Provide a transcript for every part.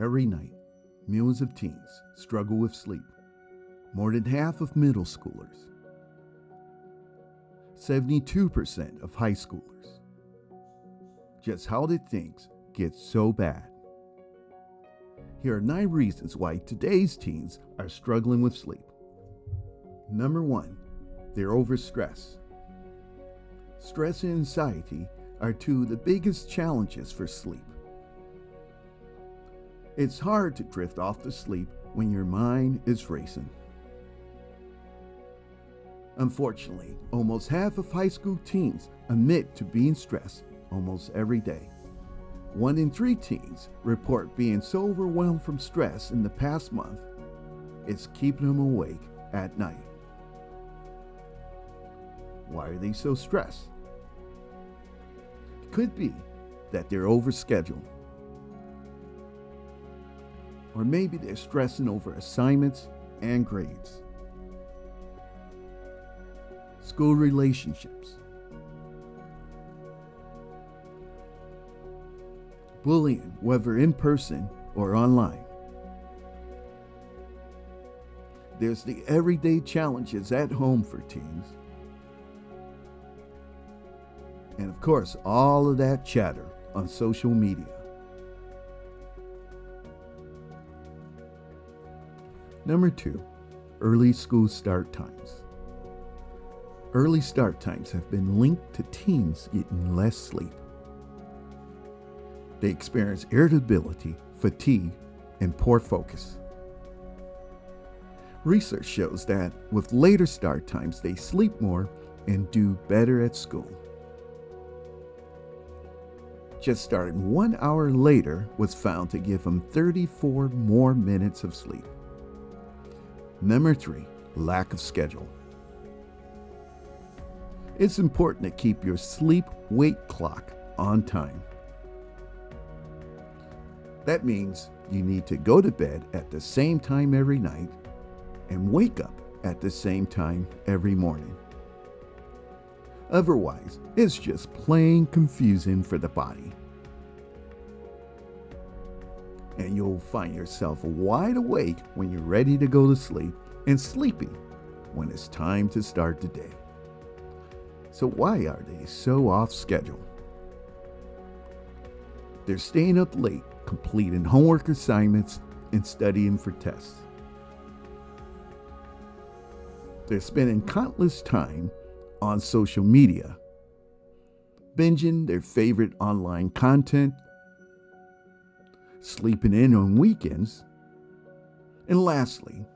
Every night, millions of teens struggle with sleep. More than half of middle schoolers, 72% of high schoolers. Just how did things get so bad? Here are 9 reasons why today's teens are struggling with sleep. Number 1, they're overstressed. Stress and anxiety are 2 of the biggest challenges for sleep. It's hard to drift off to sleep when your mind is racing. Unfortunately, almost half of high school teens admit to being stressed almost every day. 1 in 3 teens report being so overwhelmed from stress in the past month, it's keeping them awake at night. Why are they so stressed? It could be that they're overscheduled. Or maybe they're stressing over assignments and grades. School relationships. Bullying, whether in person or online. There's the everyday challenges at home for teens. And of course, all of that chatter on social media. Number 2, early school start times. Early start times have been linked to teens getting less sleep. They experience irritability, fatigue, and poor focus. Research shows that with later start times, they sleep more and do better at school. Just starting 1 hour later was found to give them 34 more minutes of sleep. Number 3, lack of schedule. It's important to keep your sleep-wake clock on time. That means you need to go to bed at the same time every night and wake up at the same time every morning. Otherwise, it's just plain confusing for the body. And you'll find yourself wide awake when you're ready to go to sleep and sleepy when it's time to start the day. So why are they so off schedule? They're staying up late, completing homework assignments and studying for tests. They're spending countless time on social media, binging their favorite online content, sleeping in on weekends, and lastly,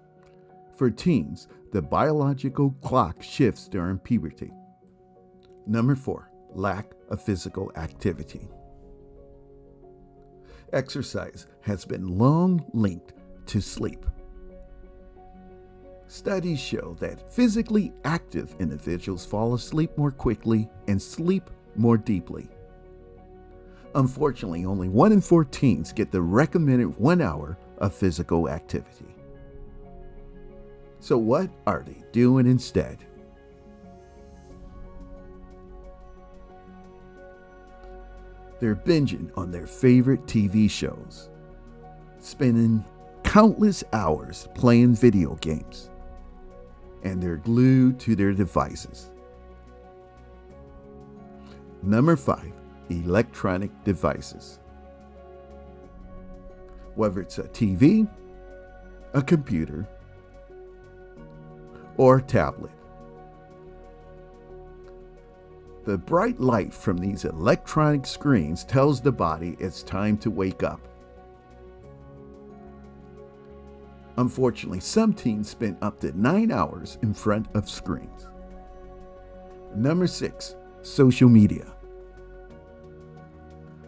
for teens, the biological clock shifts during puberty. Number 4, lack of physical activity. Exercise has been long linked to sleep. Studies show that physically active individuals fall asleep more quickly and sleep more deeply. Unfortunately, only 1 in 4 teens get the recommended 1 hour of physical activity. So what are they doing instead? They're binging on their favorite TV shows, spending countless hours playing video games, and they're glued to their devices. Number 5, electronic devices. Whether it's a TV, a computer, or a tablet. The bright light from these electronic screens tells the body it's time to wake up. Unfortunately, some teens spend up to 9 hours in front of screens. Number 6, social media.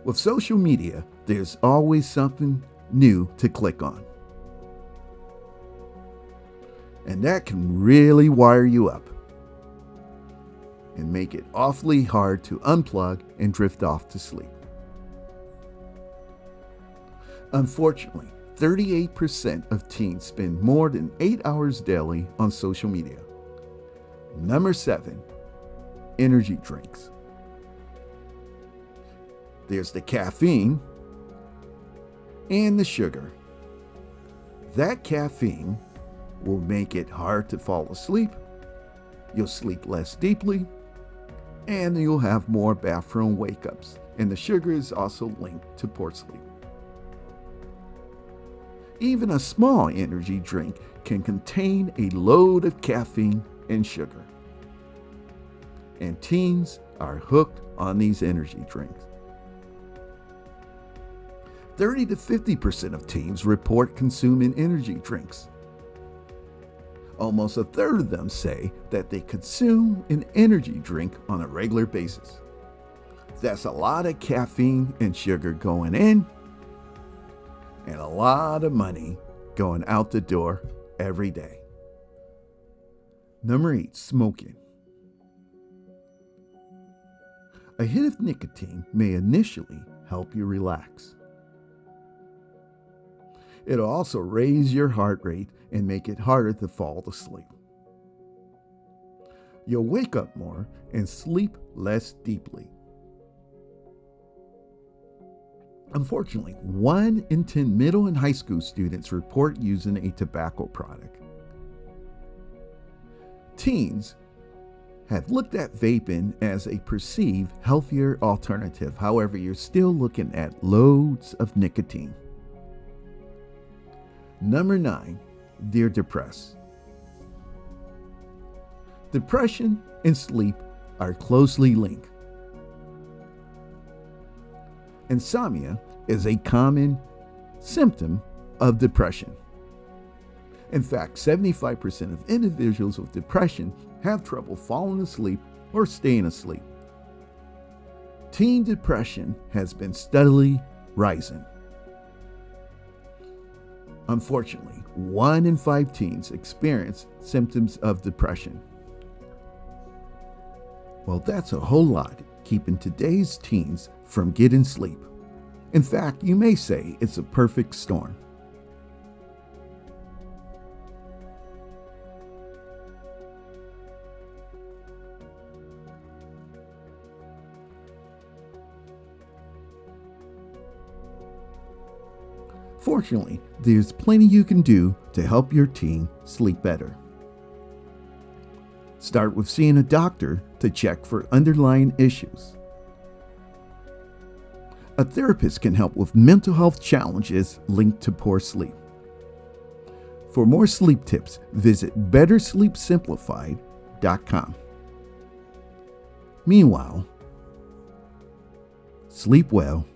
With social media, there's always something new to click on. And that can really wire you up and make it awfully hard to unplug and drift off to sleep. Unfortunately, 38% of teens spend more than 8 hours daily on social media. Number 7, energy drinks. There's the caffeine, and the sugar. That caffeine will make it hard to fall asleep. You'll sleep less deeply, and you'll have more bathroom wake-ups. And the sugar is also linked to poor sleep. Even a small energy drink can contain a load of caffeine and sugar. And teens are hooked on these energy drinks. 30 to 50% of teens report consuming energy drinks. Almost a third of them say that they consume an energy drink on a regular basis. That's a lot of caffeine and sugar going in, and a lot of money going out the door every day. Number 8, smoking. A hit of nicotine may initially help you relax. It'll also raise your heart rate and make it harder to fall asleep. You'll wake up more and sleep less deeply. Unfortunately, 1 in 10 middle and high school students report using a tobacco product. Teens have looked at vaping as a perceived healthier alternative. However, you're still looking at loads of nicotine. Number 9, they're depressed. Depression and sleep are closely linked. Insomnia is a common symptom of depression. In fact, 75% of individuals with depression have trouble falling asleep or staying asleep. Teen depression has been steadily rising. Unfortunately, 1 in 5 teens experience symptoms of depression. Well, that's a whole lot keeping today's teens from getting sleep. In fact, you may say it's a perfect storm. Fortunately, there's plenty you can do to help your teen sleep better. Start with seeing a doctor to check for underlying issues. A therapist can help with mental health challenges linked to poor sleep. For more sleep tips, visit bettersleepsimplified.com. Meanwhile, sleep well,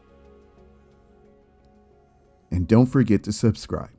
and don't forget to subscribe.